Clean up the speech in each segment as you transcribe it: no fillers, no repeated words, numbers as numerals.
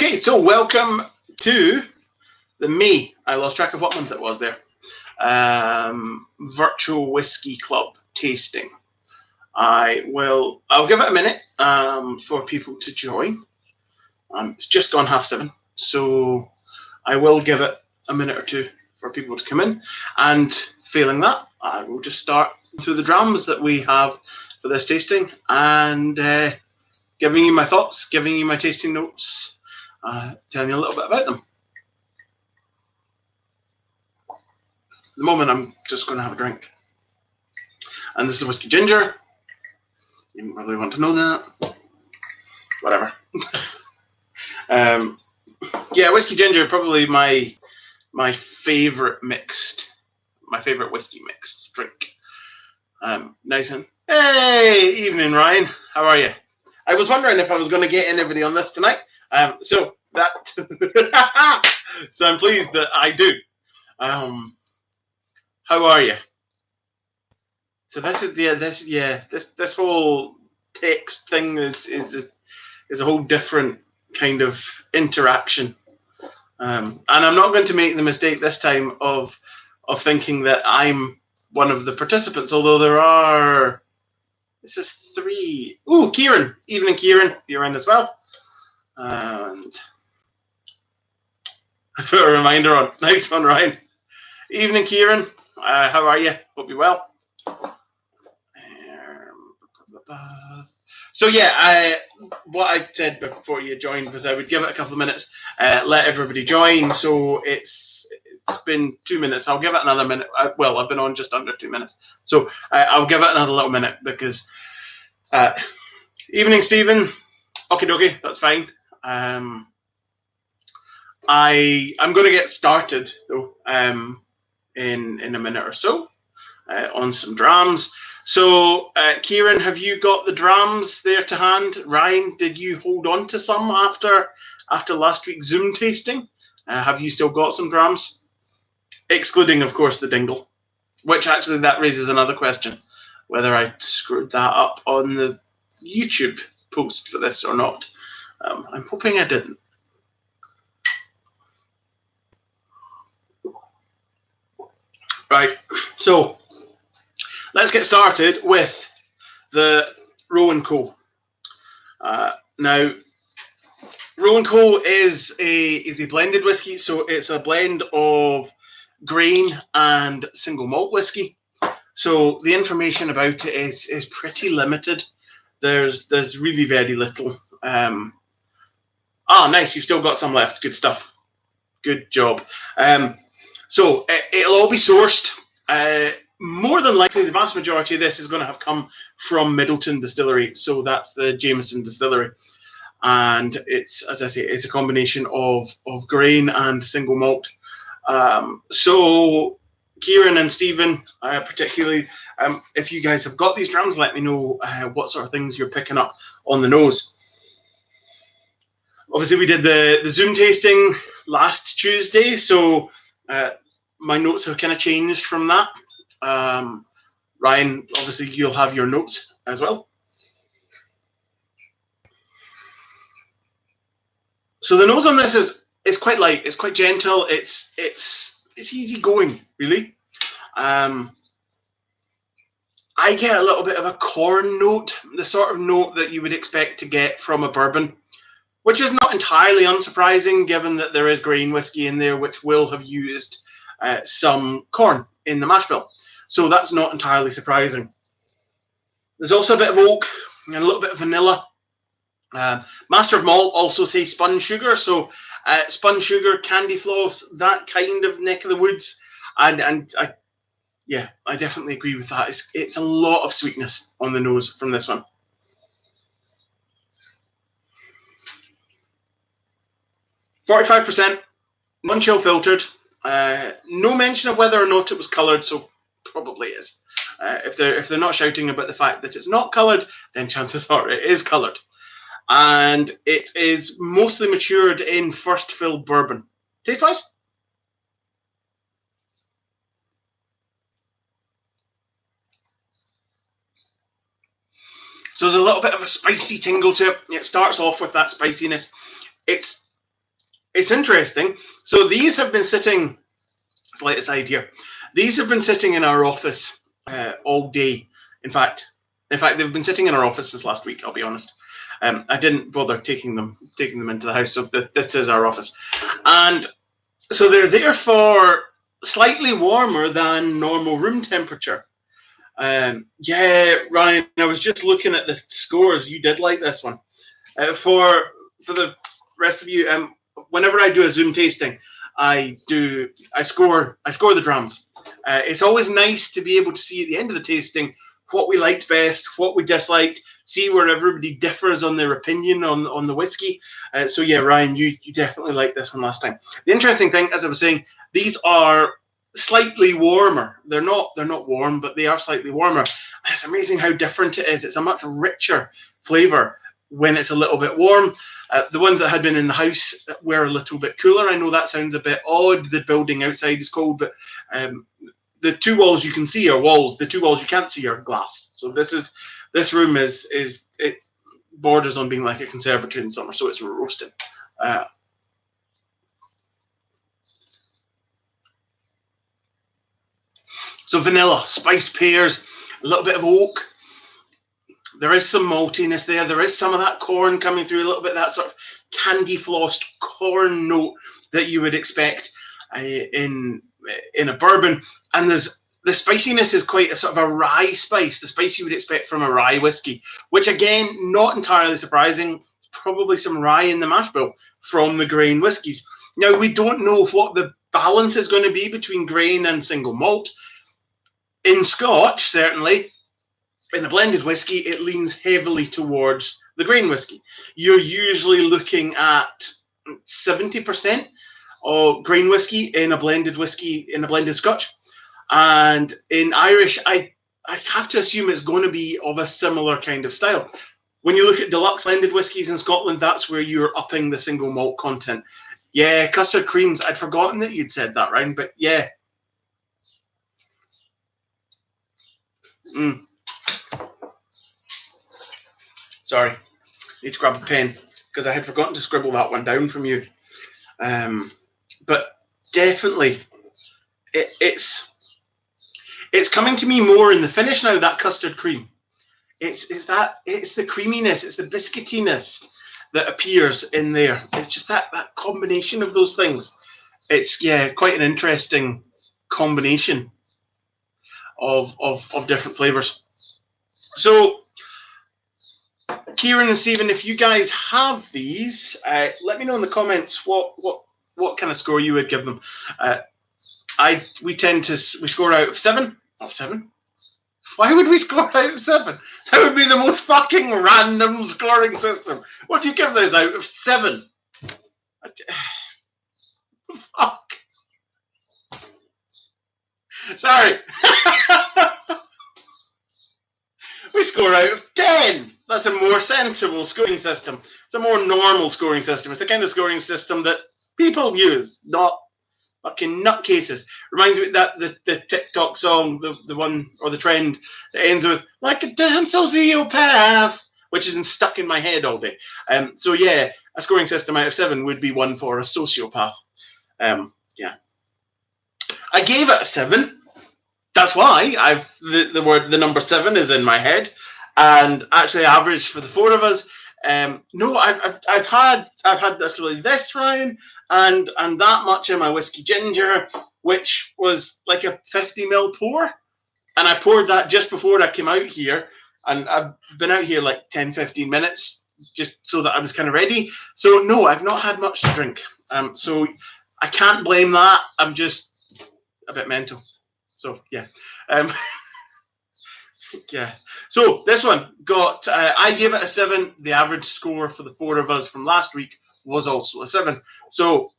Okay, so welcome to the May. I lost track of what month it was there. Virtual Whiskey Club tasting. I'll give it a minute for people to join. It's just gone 7:30, so I will give it a minute or two for people to come in. And failing that, I will just start through the drams that we have for this tasting and giving you my thoughts, giving you my tasting notes, telling you a little bit about them. At the moment, I'm just going to have a drink. And this is Whiskey Ginger. You didn't really want to know that. Whatever. Yeah, Whiskey Ginger, probably my favourite whiskey mixed drink. Nice and hey, evening Ryan. How are you? I was wondering if I was going to get anybody on this tonight. So I'm pleased that I do. How are you? So this whole text thing is a whole different kind of interaction. And I'm not going to make the mistake this time of thinking that I'm one of the participants, although there are, this is 3. Ooh, Kieran. Evening, Kieran. You're in as well. And I put a reminder on. Nice one, Ryan. Evening, Kieran. How are you? Hope you're well. So yeah, what I said before you joined was I would give it a couple of minutes, let everybody join. So it's been 2 minutes. I'll give it another minute. Well, I've been on just under 2 minutes, so I'll give it another little minute because. Evening, Stephen. Okie dokie, that's fine. I'm going to get started though in a minute or so on some drams. So, Kieran, have you got the drams there to hand? Ryan, did you hold on to some after last week's Zoom tasting? Have you still got some drams? Excluding, of course, the dingle, which actually that raises another question, whether I screwed that up on the YouTube post for this or not. I'm hoping I didn't. Right, so let's get started with the Roe Co. Now, Roe Co is a blended whiskey, so it's a blend of grain and single malt whiskey. So the information about it is pretty limited. There's really very little. Nice, you've still got some left. Good stuff. Good job. So it'll all be sourced. More than likely, the vast majority of this is going to have come from Middleton Distillery. So that's the Jameson Distillery. And it's, as I say, it's a combination of grain and single malt. So Kieran and Stephen, particularly, if you guys have got these drams, let me know what sort of things you're picking up on the nose. Obviously, we did the Zoom tasting last Tuesday, so my notes have kind of changed from that. Ryan, obviously, you'll have your notes as well. So the nose on this is quite light. It's quite gentle. It's easy going, really. I get a little bit of a corn note, the sort of note that you would expect to get from a bourbon, which is not entirely unsurprising given that there is grain whiskey in there which will have used some corn in the mash bill. So that's not entirely surprising. There's also a bit of oak and a little bit of vanilla. Master of Malt also say spun sugar, so spun sugar, candy floss, that kind of neck of the woods, and I definitely agree with that. It's a lot of sweetness on the nose from this one. %, non-chill filtered. No mention of whether or not it was coloured, so probably is. If they're not shouting about the fact that it's not coloured, then chances are it is coloured. And it is mostly matured in first fill bourbon. Taste-wise? So there's a little bit of a spicy tingle to it. It starts off with that spiciness. It's it's interesting. So these have been sitting, slight aside here, these have been sitting in our office all day. In fact, they've been sitting in our office since last week, I'll be honest. I didn't bother taking them into the house, so this is our office. And so they're therefore slightly warmer than normal room temperature. Yeah, Ryan, I was just looking at the scores. You did like this one. For the rest of you, whenever I do a Zoom tasting, I score the drams. It's always nice to be able to see at the end of the tasting what we liked best, what we disliked, see where everybody differs on their opinion on the whiskey. So yeah, Ryan, you definitely liked this one last time. The interesting thing, as I was saying, these are slightly warmer. They're not warm, but they are slightly warmer. And it's amazing how different it is. It's a much richer flavour when it's a little bit warm. The ones that had been in the house were a little bit cooler. I know that sounds a bit odd. The building outside is cold, but the two walls you can see are walls. The two walls you can't see are glass. So this room is it borders on being like a conservatory in summer. So it's roasting. So vanilla, spiced pears, a little bit of oak. There is some maltiness there. There is some of that corn coming through, a little bit of that sort of candy flossed corn note that you would expect in a bourbon. And the spiciness is quite a sort of a rye spice, the spice you would expect from a rye whiskey, which again, not entirely surprising, probably some rye in the mash bill from the grain whiskies. Now, we don't know what the balance is going to be between grain and single malt. In Scotch, certainly, in a blended whiskey, it leans heavily towards the grain whiskey. You're usually looking at 70% of grain whiskey in a blended whiskey, in a blended Scotch. And in Irish, I have to assume it's going to be of a similar kind of style. When you look at deluxe blended whiskies in Scotland, that's where you're upping the single malt content. Yeah, custard creams. I'd forgotten that you'd said that, Ryan, but yeah. Sorry, need to grab a pen because I had forgotten to scribble that one down from you. But definitely, it's coming to me more in the finish now. That custard cream, it's the creaminess, it's the biscuitiness that appears in there. It's just that combination of those things. It's quite an interesting combination of different flavors. So, Kieran and Stephen, if you guys have these, let me know in the comments what kind of score you would give them. We score out of 7. Oh, 7? Why would we score out of 7? That would be the most fucking random scoring system. What do you give those out of 7? Fuck. Sorry. We score out of 10. That's a more sensible scoring system. It's a more normal scoring system. It's the kind of scoring system that people use, not fucking nutcases. Reminds me of that the TikTok song, the one or the trend that ends with "like a damn sociopath," which is stuck in my head all day. So yeah, a scoring system out of 7 would be one for a sociopath. Yeah, I gave it a 7. That's why the number 7 is in my head, and actually average for the 4 of us. No, I've had literally this, Ryan, and that much in my whiskey ginger, which was like a 50ml pour, and I poured that just before I came out here, and I've been out here like 10-15 minutes just so that I was kind of ready. So no, I've not had much to drink, so I can't blame that. I'm just a bit mental. So yeah. Yeah. So this one got, I gave it a 7. The average score for the 4 of us from last week was also a 7. So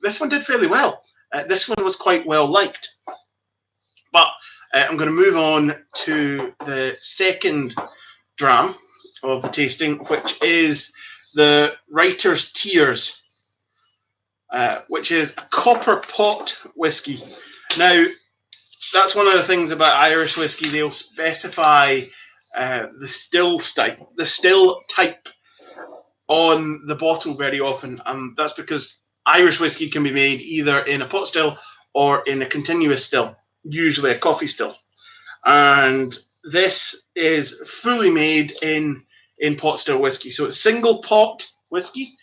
this one did fairly well. This one was quite well liked. But I'm going to move on to the second dram of the tasting, which is the Writer's Tears, which is a copper pot whiskey. Now, that's one of the things about Irish whiskey. They'll specify the still type on the bottle very often, and that's because Irish whiskey can be made either in a pot still or in a continuous still, usually a coffee still. And this is fully made in pot still whiskey. So it's single pot whiskey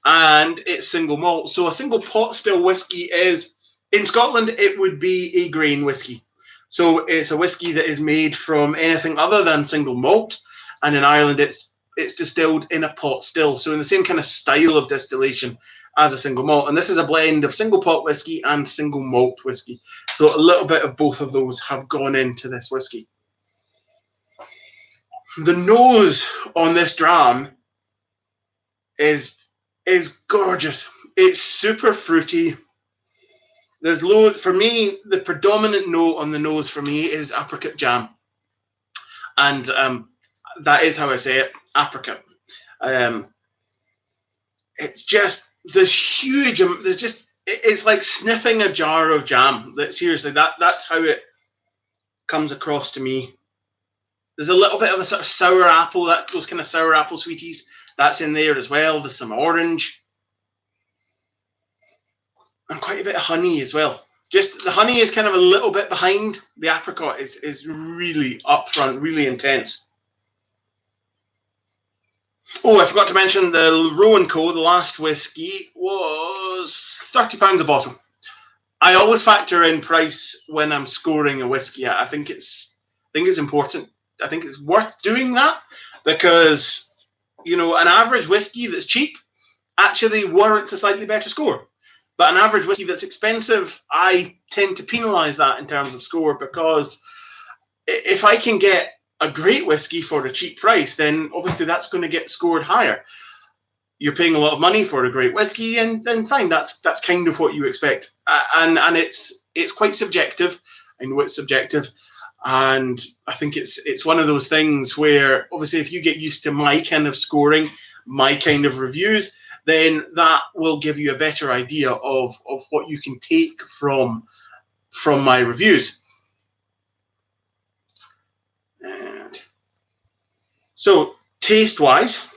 and it's single malt. So a single pot still whiskey is, in Scotland, it would be a grain whiskey. So it's a whiskey that is made from anything other than single malt. And in Ireland, it's distilled in a pot still. So in the same kind of style of distillation as a single malt. And this is a blend of single pot whiskey and single malt whiskey. So a little bit of both of those have gone into this whiskey. The nose on this dram is gorgeous. It's super fruity. There's loads. For me, the predominant note on the nose for me is apricot jam. And that is how I say it, apricot. It's just, it's like sniffing a jar of jam. Seriously, that's how it comes across to me. There's a little bit of a sort of sour apple, those kind of sour apple sweeties, that's in there as well. There's some orange. And quite a bit of honey as well. Just the honey is kind of a little bit behind. The apricot is really upfront, really intense. Oh, I forgot to mention the Roe Co, the last whiskey, was £30 a bottle. I always factor in price when I'm scoring a whiskey. I think it's important. I think it's worth doing that because, you know, an average whiskey that's cheap actually warrants a slightly better score. But an average whiskey that's expensive, I tend to penalise that in terms of score, because if I can get a great whiskey for a cheap price, then obviously that's going to get scored higher. You're paying a lot of money for a great whiskey, and then fine, that's kind of what you expect. And it's quite subjective. I know it's subjective, and I think it's one of those things where obviously if you get used to my kind of scoring, my kind of reviews, then that will give you a better idea of what you can take from my reviews. And so taste-wise,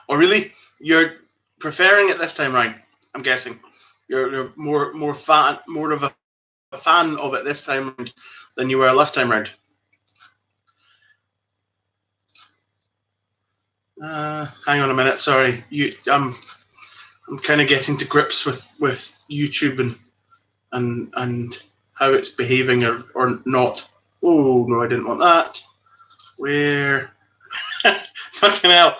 or really, you're preferring it this time round, I'm guessing. You're more of a fan of it this time round than you were last time round. Hang on a minute, sorry. I'm kind of getting to grips with YouTube and how it's behaving or not. Oh no, I didn't want that. Where? Fucking hell.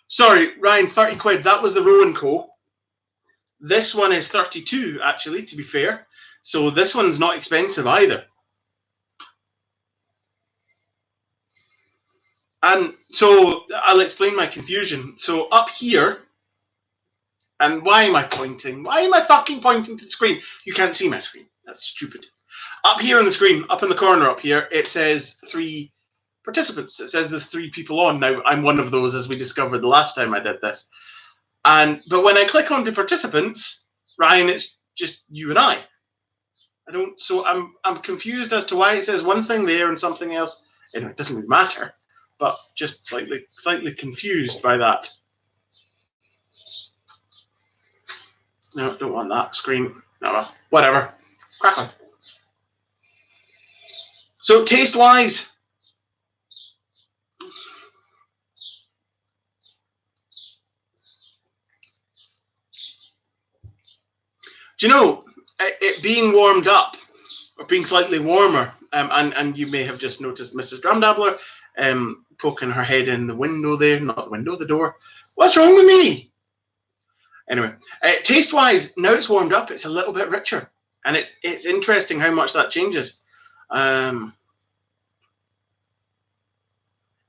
Sorry, Ryan, 30 quid. That was the Roe Co. This one is 32, actually, to be fair. So this one's not expensive either. And so I'll explain my confusion. So up here, and why am I pointing? Why am I fucking pointing to the screen? You can't see my screen. That's stupid. Up here on the screen, up in the corner up here, it says 3 participants. It says there's 3 people on. Now, I'm one of those, as we discovered the last time I did this. But when I click onto participants, Ryan, it's just you and I. So I'm confused as to why it says one thing there and something else. You know, it doesn't really matter, but just slightly confused by that. No, don't want that screen. No, whatever. Crack on. So taste-wise, do you know, it being warmed up, or being slightly warmer, and you may have just noticed Mrs. Drumdabbler poking her head in the window there, not the window, the door. What's wrong with me? Anyway, taste-wise, now it's warmed up, it's a little bit richer, and it's interesting how much that changes.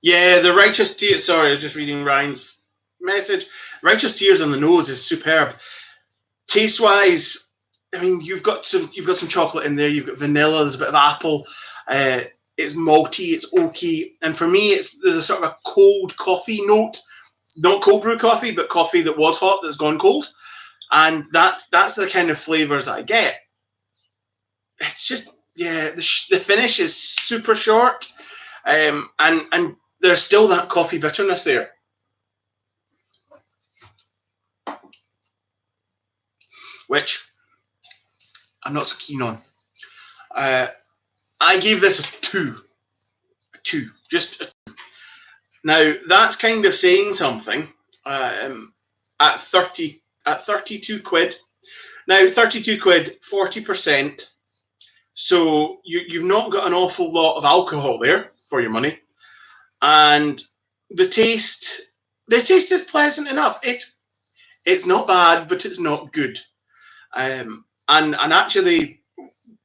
Yeah, the Righteous Tears. Sorry, I'm just reading Ryan's message. Righteous Tears on the nose is superb. Taste-wise, I mean, you've got some chocolate in there. You've got vanilla. There's a bit of apple. It's malty. It's oaky. And for me, there's a sort of a cold coffee note. Not cold brew coffee, but coffee that was hot that's gone cold. And that's the kind of flavors I get. it's just, yeah, the finish is super short, and there's still that coffee bitterness there. Which I'm not so keen on. I gave this a 2. A 2. Just a 2. Now, that's kind of saying something. At 32 quid. Now, 32 quid, 40%. So you've not got an awful lot of alcohol there for your money. And the taste is pleasant enough. It's not bad, but it's not good. And actually,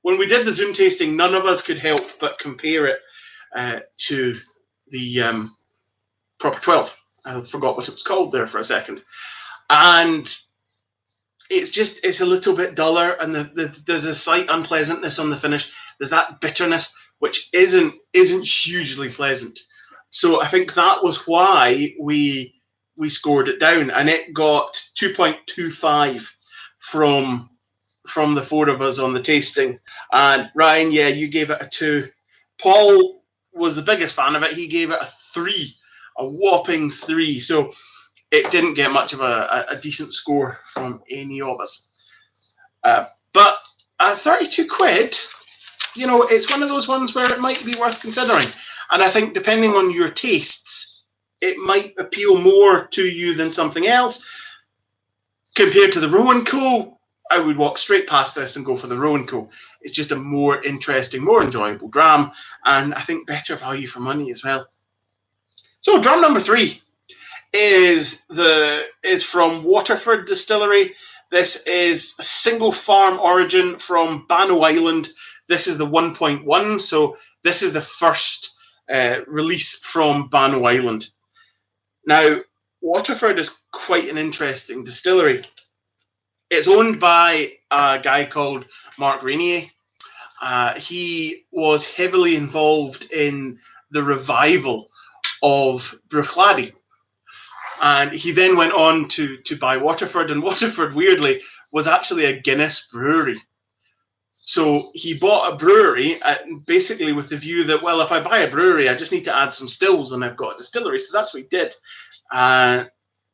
when we did the Zoom tasting, none of us could help but compare it to the Proper 12. I forgot what it was called there for a second. And it's a little bit duller, and there's a slight unpleasantness on the finish. There's that bitterness, which isn't hugely pleasant. So I think that was why we scored it down, and it got 2.25 from the 4 of us on the tasting. And Ryan, yeah, you gave it a 2. Paul was the biggest fan of it. He gave it a 3, a whopping 3. So it didn't get much of a decent score from any of us. But at 32 quid, you know, it's one of those ones where it might be worth considering. And I think depending on your tastes, it might appeal more to you than something else. Compared to the Roe Co, I would walk straight past this and go for the Roe Co. It's just a more interesting, more enjoyable dram, and I think better value for money as well. So dram number 3 is from Waterford Distillery. This is a single farm origin from Bannow Island. This is the 1.1, so this is the first release from Bannow Island. Now, Waterford is quite an interesting distillery. It's owned by a guy called Mark Rainier. He was heavily involved in the revival of Bruichladdich. And he then went on to buy Waterford, and Waterford, weirdly, was actually a Guinness brewery. So he bought a brewery basically with the view that, well, if I buy a brewery, I just need to add some stills and I've got a distillery. So that's what he did.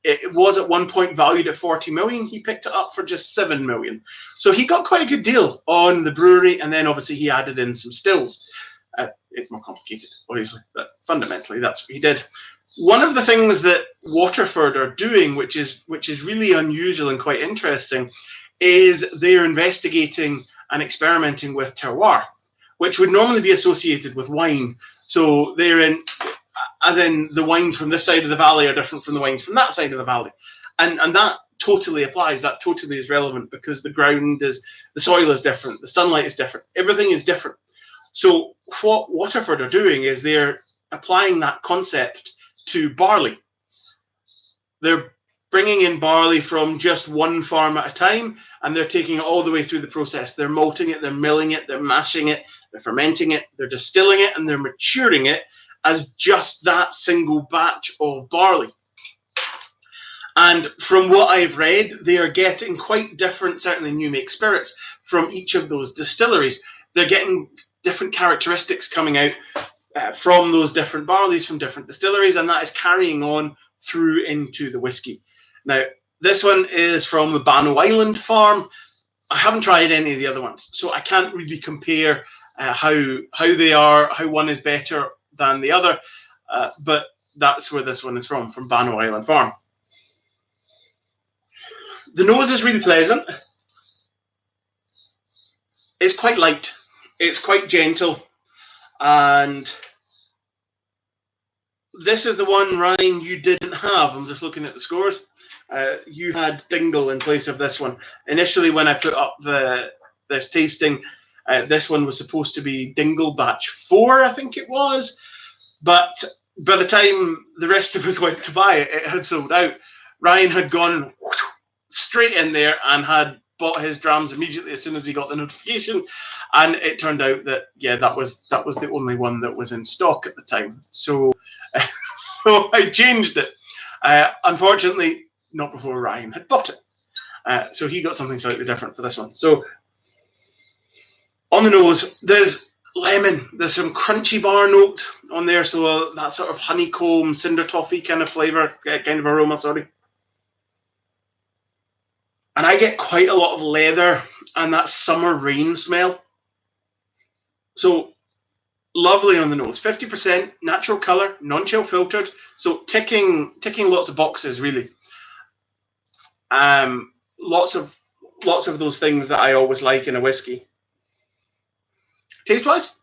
It was at one point valued at 40 million. He picked it up for just 7 million. So he got quite a good deal on the brewery, and then obviously he added in some stills. It's more complicated, obviously, but fundamentally that's what he did. One of the things that Waterford are doing, which is really unusual and quite interesting, is they're investigating and experimenting with terroir, which would normally be associated with wine. So as in the wines from this side of the valley are different from the wines from that side of the valley. And that totally applies. That totally is relevant because the soil is different, the sunlight is different, everything is different. So what Waterford are doing is they're applying that concept to barley. They're bringing in barley from just one farm at a time, and they're taking it all the way through the process. They're malting it, they're milling it, they're mashing it, they're fermenting it, they're distilling it, and they're maturing it as just that single batch of barley. And from what I've read, they are getting quite different, certainly new make spirits, from each of those distilleries. They're getting different characteristics coming out from those different barleys from different distilleries, and that is carrying on through into the whiskey. Now, this one is from the Bannow Island farm. I haven't tried any of the other ones, so I can't really compare how they are, how one is better than the other, but that's where this one is from Bannow Island farm. The nose is really pleasant. It's quite light. It's quite gentle. And this is the one, Ryan, you didn't have. I'm just looking at the scores. You had Dingle in place of this one. Initially, when I put up this tasting, this one was supposed to be Dingle Batch 4, I think it was. But by the time the rest of us went to buy it, it had sold out. Ryan had gone straight in there and had bought his drams immediately as soon as he got the notification, and it turned out that that was the only one that was in stock at the time. So so I changed it. Unfortunately, not before Ryan had bought it. So he got something slightly different for this one. So On the nose, there's lemon. There's some crunchy bar note on there, so that sort of honeycomb, cinder toffee kind of flavour, kind of aroma, sorry. And I get quite a lot of leather and that summer rain smell. So lovely on the nose. 50% natural colour, non-chill filtered. So ticking lots of boxes, really. Lots of those things that I always like in a whiskey. Taste-wise,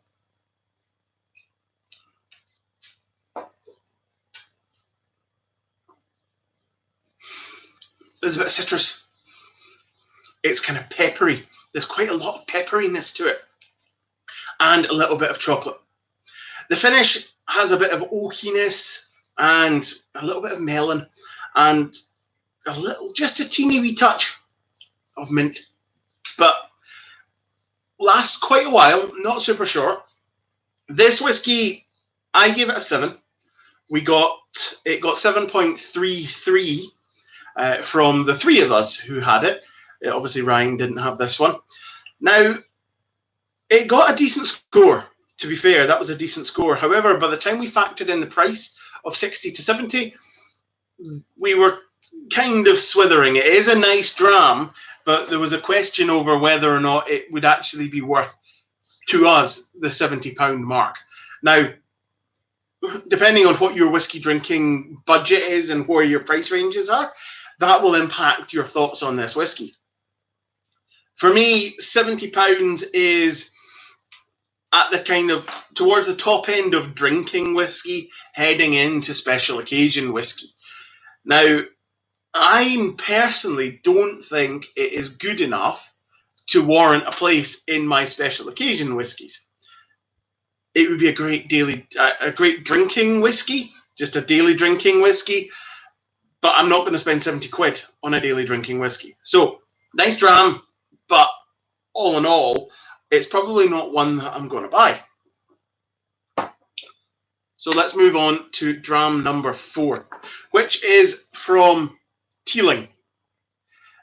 there's a bit of citrus. It's kind of peppery. There's quite a lot of pepperiness to it. And a little bit of chocolate. The finish has a bit of oakiness and a little bit of melon and just a teeny wee touch of mint. But lasts quite a while, not super short. This whiskey, I gave it a 7. It got 7.33 from the 3 of us who had it. Obviously, Ryan didn't have this one. Now, it got a decent score, to be fair. That was a decent score. However, by the time we factored in the price of 60 to 70, we were kind of swithering. It is a nice dram, but there was a question over whether or not it would actually be worth, to us, the £70 mark. Now, depending on what your whiskey drinking budget is and where your price ranges are, that will impact your thoughts on this whiskey. For me, £70 is at the kind of towards the top end of drinking whiskey, heading into special occasion whiskey. Now, I personally don't think it is good enough to warrant a place in my special occasion whiskies. It would be a great drinking whiskey, just a daily drinking whiskey, but I'm not going to spend 70 quid on a daily drinking whiskey. So, nice dram, but all in all, it's probably not one that I'm going to buy. So let's move on to dram number 4, which is from Teeling.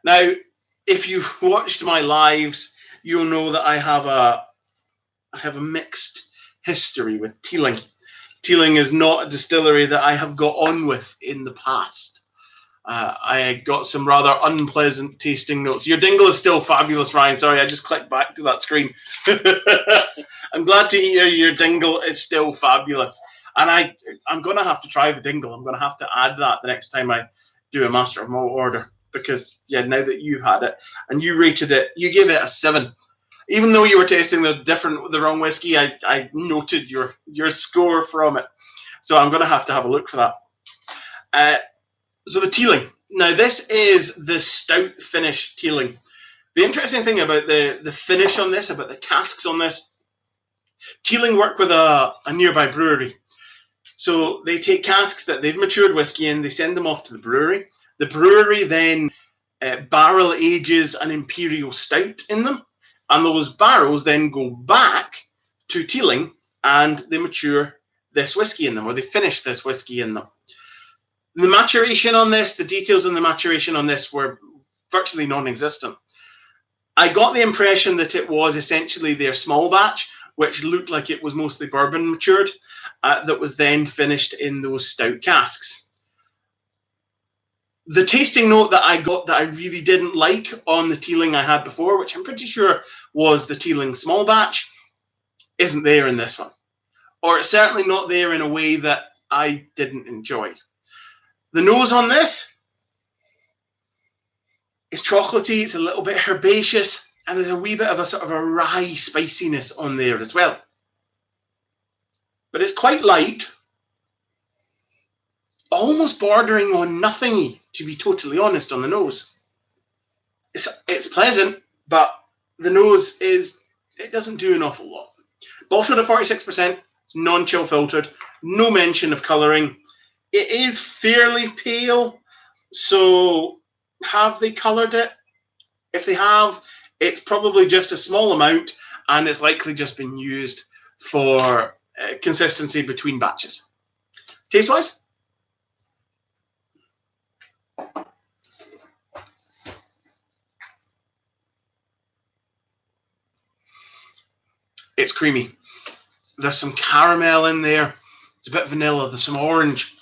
Now, if you've watched my lives, you'll know that I have a mixed history with Teeling. Teeling is not a distillery that I have got on with in the past. I got some rather unpleasant tasting notes. Your dingle is still fabulous, Ryan. Sorry, I just clicked back to that screen. I'm glad to hear your dingle is still fabulous. And I'm going to have to try the dingle. I'm going to have to add that the next time I do a Master of Malt order. Because, yeah, now that you've had it and you rated it, you gave it a 7. Even though you were tasting the wrong whiskey, I noted your score from it. So I'm going to have a look for that. So the Teeling. Now, this is the stout finish Teeling. The interesting thing about the finish on this, about the casks on this, Teeling work with a nearby brewery. So they take casks that they've matured whiskey in, they send them off to the brewery. The brewery then barrel ages an imperial stout in them, and those barrels then go back to Teeling and they mature this whiskey in them, or they finish this whiskey in them. The maturation on this, the details on the maturation on this were virtually non-existent. I got the impression that it was essentially their small batch, which looked like it was mostly bourbon matured, that was then finished in those stout casks. The tasting note that I got that I really didn't like on the Teeling I had before, which I'm pretty sure was the Teeling small batch, isn't there in this one. Or it's certainly not there in a way that I didn't enjoy. The nose on this is chocolatey, it's a little bit herbaceous, and there's a wee bit of a sort of a rye spiciness on there as well. But it's quite light, almost bordering on nothingy, to be totally honest, on the nose. It's pleasant, but the nose it doesn't do an awful lot. Bottled at 46%, non-chill filtered, no mention of colouring. It is fairly pale, so have they coloured it? If they have, it's probably just a small amount, and it's likely just been used for consistency between batches. Taste-wise? creamy. There's some caramel in there. There's a bit of vanilla. There's some orange.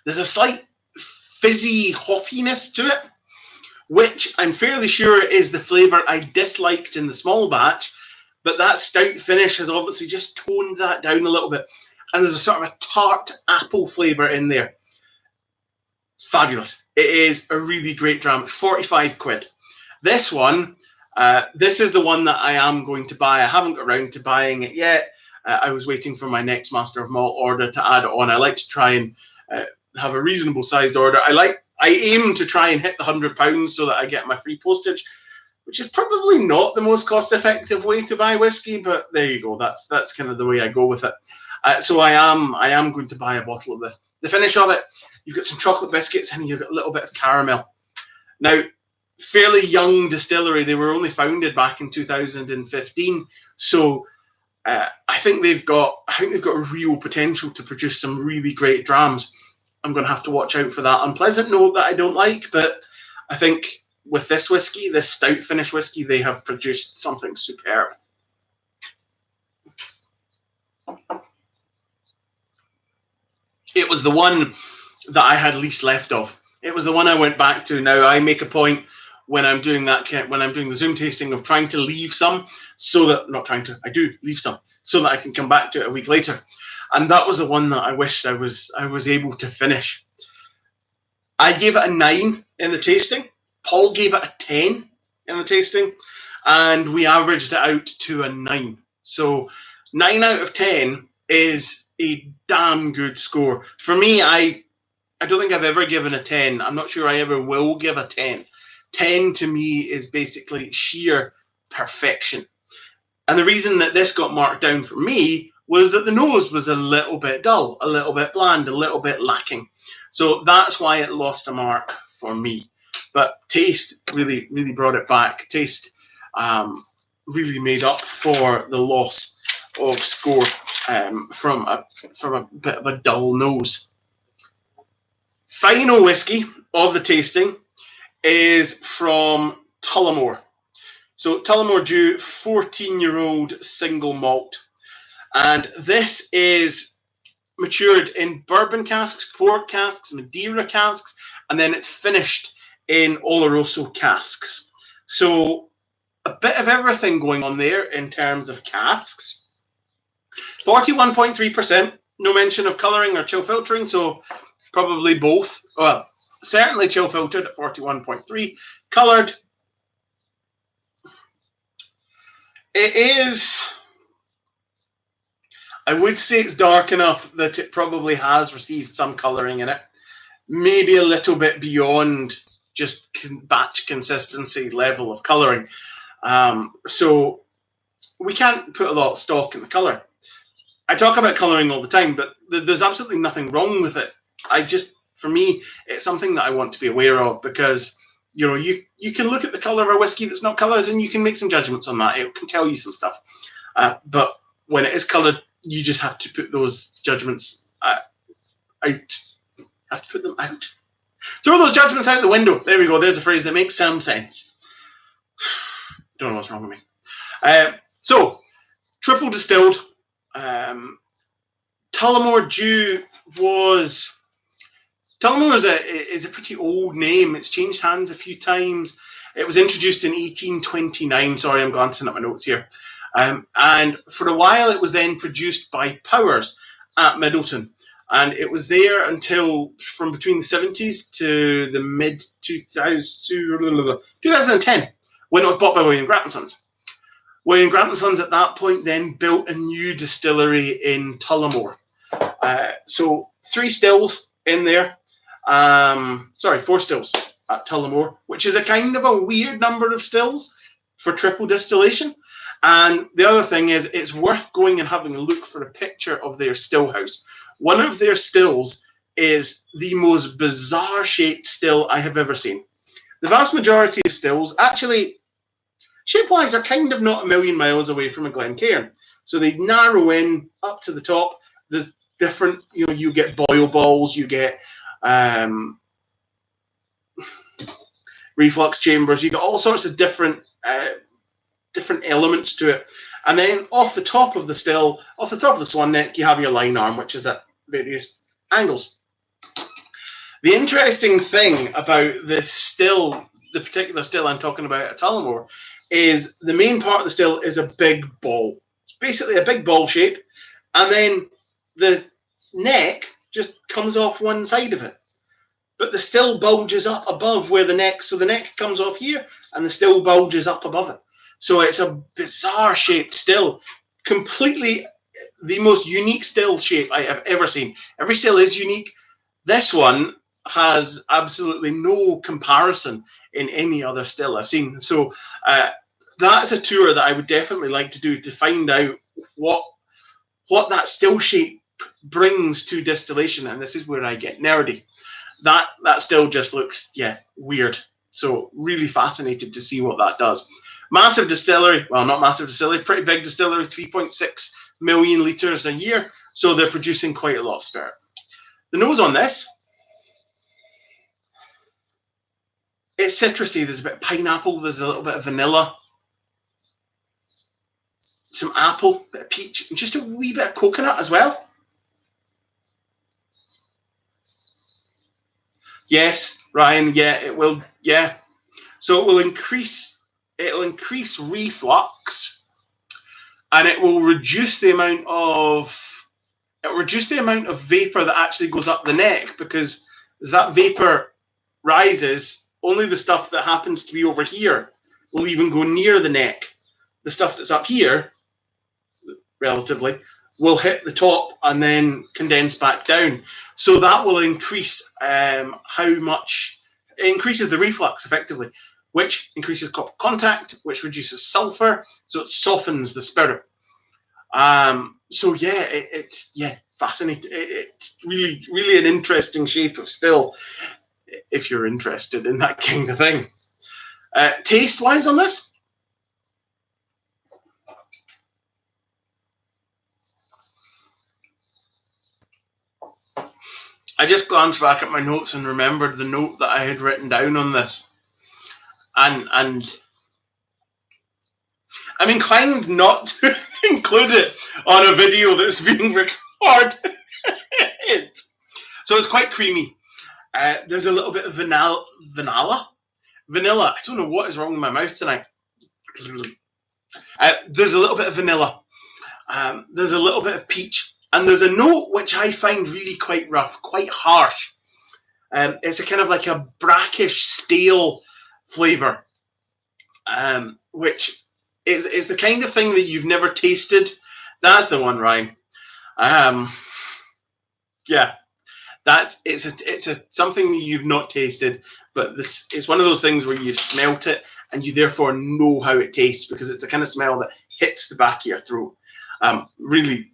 There's a slight fizzy hoppiness to it, which I'm fairly sure is the flavour I disliked in the small batch, but that stout finish has obviously just toned that down a little bit. And there's a sort of a tart apple flavour in there. It's fabulous. It is a really great dram. 45 quid. This one, this is the one that I am going to buy. I haven't got around to buying it yet. I was waiting for my next Master of Malt order to add it on. I like to try and have a reasonable sized order. I aim to try and hit the £100 so that I get my free postage, which is probably not the most cost effective way to buy whiskey, but there you go. That's kind of the way I go with it. So I am going to buy a bottle of this. The finish of it, you've got some chocolate biscuits and you've got a little bit of caramel. Now, fairly young distillery. They were only founded back in 2015, so I think they've got a real potential to produce some really great drams. I'm going to have to watch out for that unpleasant note that I don't like, but I think with this whiskey, this stout finish whiskey, they have produced something superb. It was the one that I had least left of. It was the one I went back to. Now I make a point when I'm doing the Zoom tasting of trying to leave some, so that I do leave some so that I can come back to it a week later. And that was the one that I wished I was able to finish. I gave it a 9 in the tasting. Paul gave it a 10 in the tasting, and we averaged it out to a 9. So 9 out of 10 is a damn good score. For me, I don't think I've ever given a 10. I'm not sure I ever will give a 10. 10 to me is basically sheer perfection. And the reason that this got marked down for me was that the nose was a little bit dull, a little bit bland, a little bit lacking. So that's why it lost a mark for me. But taste really, really brought it back. Taste really made up for the loss of score from a bit of a dull nose. Final whiskey of the tasting is from Tullamore. So Tullamore Dew 14-year-old single malt. And this is matured in bourbon casks, port casks, Madeira casks, and then it's finished in Oloroso casks. So a bit of everything going on there in terms of casks. 41.3%, no mention of colouring or chill filtering, so probably both. Well, certainly chill filtered at 41.3. Coloured, it is, I would say it's dark enough that it probably has received some colouring in it. Maybe a little bit beyond just batch consistency level of colouring. So we can't put a lot of stock in the colour. I talk about colouring all the time, but there's absolutely nothing wrong with it. For me, it's something that I want to be aware of, because you can look at the colour of a whiskey that's not coloured and you can make some judgments on that. It can tell you some stuff. But when it is coloured, you just have to put those judgments out. Have to put them out. Throw those judgments out the window. There we go. There's a phrase that makes some sense. Don't know what's wrong with me. So, triple distilled. Tullamore Dew Tullamore is a pretty old name. It's changed hands a few times. It was introduced in 1829. Sorry, I'm glancing at my notes here. And for a while, it was then produced by Powers at Middleton. And it was there until from between the 70s to the mid 2010, when it was bought by William Grant & Sons. William Grant & Sons at that point then built a new distillery in Tullamore. So 3 stills in there. 4 stills at Tullamore, which is a kind of a weird number of stills for triple distillation. And the other thing is, it's worth going and having a look for a picture of their still house. One of their stills is the most bizarre shaped still I have ever seen. The vast majority of stills, actually, shape-wise, are kind of not a million miles away from a Glencairn. So they narrow in up to the top. There's different, you get boil balls, you get reflux chambers, you get all sorts of different elements to it. And then off the top of the still, off the top of the swan neck, you have your line arm, which is at various angles. The interesting thing about this still, the particular still I'm talking about at Tullamore, is the main part of the still is a big ball. It's basically a big ball shape, and then the neck just comes off one side of it. But the still bulges up above where the neck, so the neck comes off here, and the still bulges up above it. So it's a bizarre shaped still, completely the most unique still shape I have ever seen. Every still is unique. This one has absolutely no comparison in any other still I've seen. So that's a tour that I would definitely like to do to find out what that still shape brings to distillation. And this is where I get nerdy. That still just looks, weird. So really fascinated to see what that does. Massive distillery, well, not massive distillery, pretty big distillery, 3.6 million litres a year. So they're producing quite a lot of spirit. The nose on this, it's citrusy. There's a bit of pineapple. There's a little bit of vanilla. Some apple, bit of peach, and just a wee bit of coconut as well. Yes, Ryan, it will, So it will increase reflux, and it will reduce the amount of vapor that actually goes up the neck, because as that vapor rises, only the stuff that happens to be over here will even go near the neck. The stuff that's up here, relatively, will hit the top and then condense back down. So that will increase how much it increases the reflux effectively, which increases copper contact, which reduces sulfur, so it softens the spirit. It's fascinating. It's really, really an interesting shape of still, if you're interested in that kind of thing. Taste-wise on this, I just glanced back at my notes and remembered the note that I had written down on this. And I'm inclined not to include it on a video that's being recorded. So it's quite creamy. There's a little bit of vanilla. I don't know what is wrong with my mouth tonight. There's a little bit of vanilla. There's a little bit of peach. And there's a note which I find really quite rough, quite harsh. It's a kind of like a brackish, stale flavour, which is the kind of thing that you've never tasted. That's the one, Ryan. It's something that you've not tasted, but it's one of those things where you've smelt it and you therefore know how it tastes, because it's the kind of smell that hits the back of your throat. Really,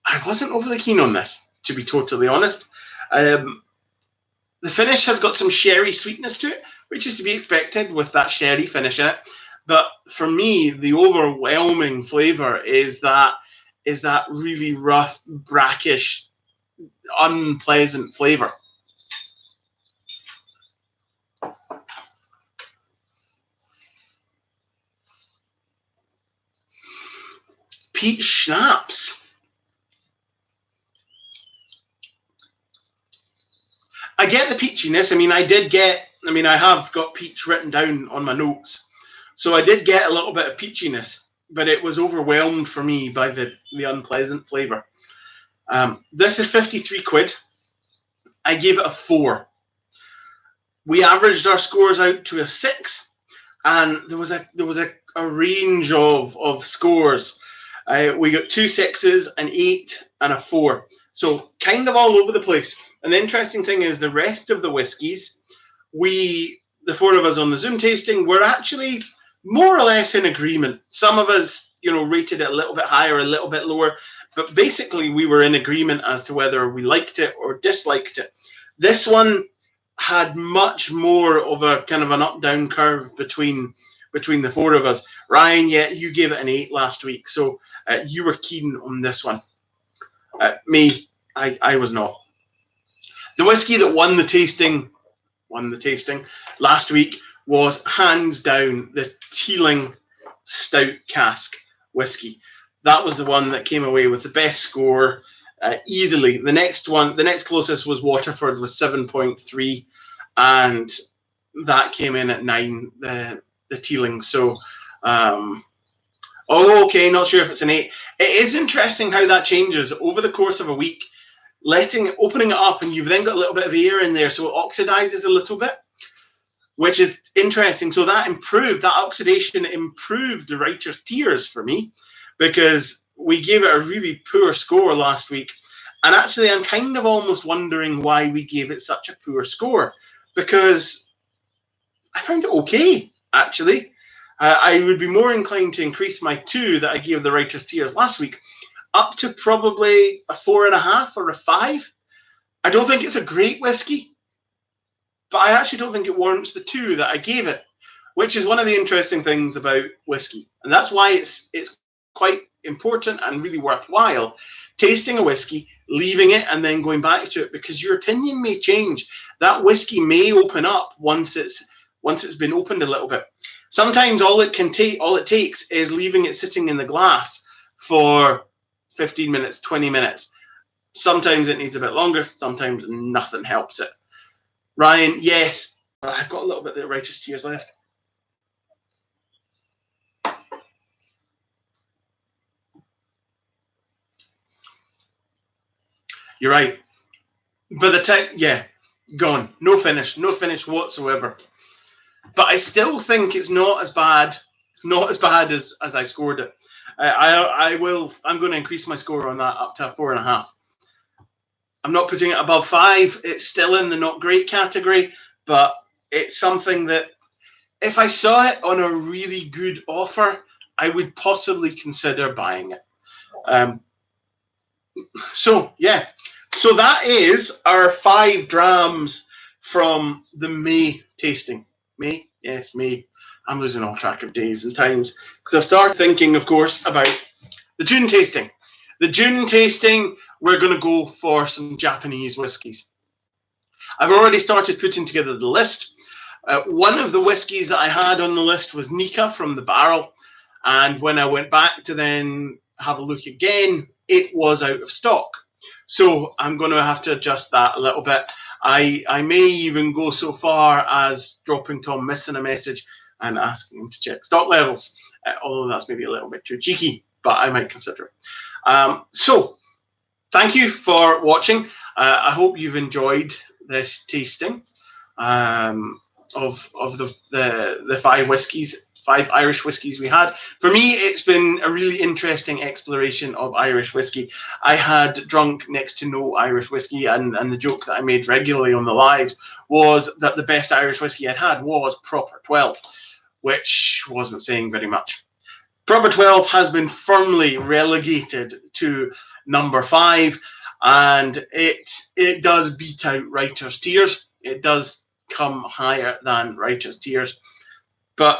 I wasn't overly keen on this, to be totally honest. The finish has got some sherry sweetness to it, which is to be expected with that sherry finish in it. But for me, the overwhelming flavour is that really rough, brackish, unpleasant flavour. Peach schnapps. I get the peachiness. I have got peach written down on my notes. So I did get a little bit of peachiness, but it was overwhelmed for me by the unpleasant flavour. This is 53 quid. I gave it a 4. We averaged our scores out to a 6, and there was a range of scores. We got 2 6s, an 8, and a 4. So kind of all over the place. And the interesting thing is the rest of the whiskies, the 4 of us on the Zoom tasting, were actually more or less in agreement. Some of us, rated it a little bit higher, a little bit lower, but basically we were in agreement as to whether we liked it or disliked it. This one had much more of a kind of an up-down curve between the 4 of us. Ryan, you gave it an 8 last week, so you were keen on this one. Me, I was not. The whiskey that won the tasting last week was hands down the Teeling Stout Cask. whiskey. That was the one that came away with the best score easily. The next closest was Waterford with 7.3, and that came in at 9. The Teeling. So, okay, not sure if it's an 8. It is interesting how that changes over the course of a week. Opening it up, and you've then got a little bit of air in there, so it oxidizes a little bit, which is interesting. So that oxidation improved the writer's tears for me, because we gave it a really poor score last week. And actually, I'm kind of almost wondering why we gave it such a poor score, because I found it okay, actually. I would be more inclined to increase my 2 that I gave the writer's tears last week up to probably a 4.5 or a 5. I don't think it's a great whiskey, but I actually don't think it warrants the 2 that I gave it, which is one of the interesting things about whiskey. And that's why it's quite important and really worthwhile tasting a whiskey, leaving it, and then going back to it, because your opinion may change. That whiskey may open up once it's been opened a little bit. Sometimes all it takes is leaving it sitting in the glass for 15 minutes, 20 minutes. Sometimes it needs a bit longer. Sometimes nothing helps it. Ryan, yes, I've got a little bit of the writer's tears left. You're right. By the time, yeah, gone. No finish whatsoever. But I still think it's not as bad. It's not as bad as I scored it. I'm going to increase my score on that up to a 4.5. I'm not putting it above 5. It's still in the not great category, but it's something that if I saw it on a really good offer, I would possibly consider buying it. So yeah, so that is our 5 drams from the May tasting. May? Yes, May. I'm losing all track of days and times, because I've started thinking, of course, about the June tasting. The June tasting, we're going to go for some Japanese whiskies. I've already started putting together the list. One of the whiskies that I had on the list was Nika from the barrel, and when I went back to then have a look again, it was out of stock. So I'm going to have to adjust that a little bit. I may even go so far as dropping Tom Misson a message and asking him to check stock levels, although that's maybe a little bit too cheeky, but I might consider it. So thank you for watching. I hope you've enjoyed this tasting of the 5 Irish whiskies we had. For me, it's been a really interesting exploration of Irish whiskey. I had drunk next to no Irish whiskey, and the joke that I made regularly on the lives was that the best Irish whiskey I'd had was Proper 12, which wasn't saying very much. Proper 12 has been firmly relegated to number 5, and it does beat out Writer's Tears. It does come higher than Writer's Tears, but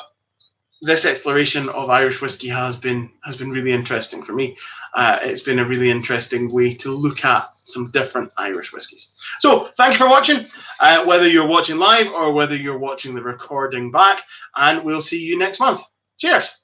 this exploration of Irish whiskey has been really interesting for me. It's been a really interesting way to look at some different Irish whiskies. So thanks for watching, whether you're watching live or whether you're watching the recording back, and we'll see you next month. Cheers.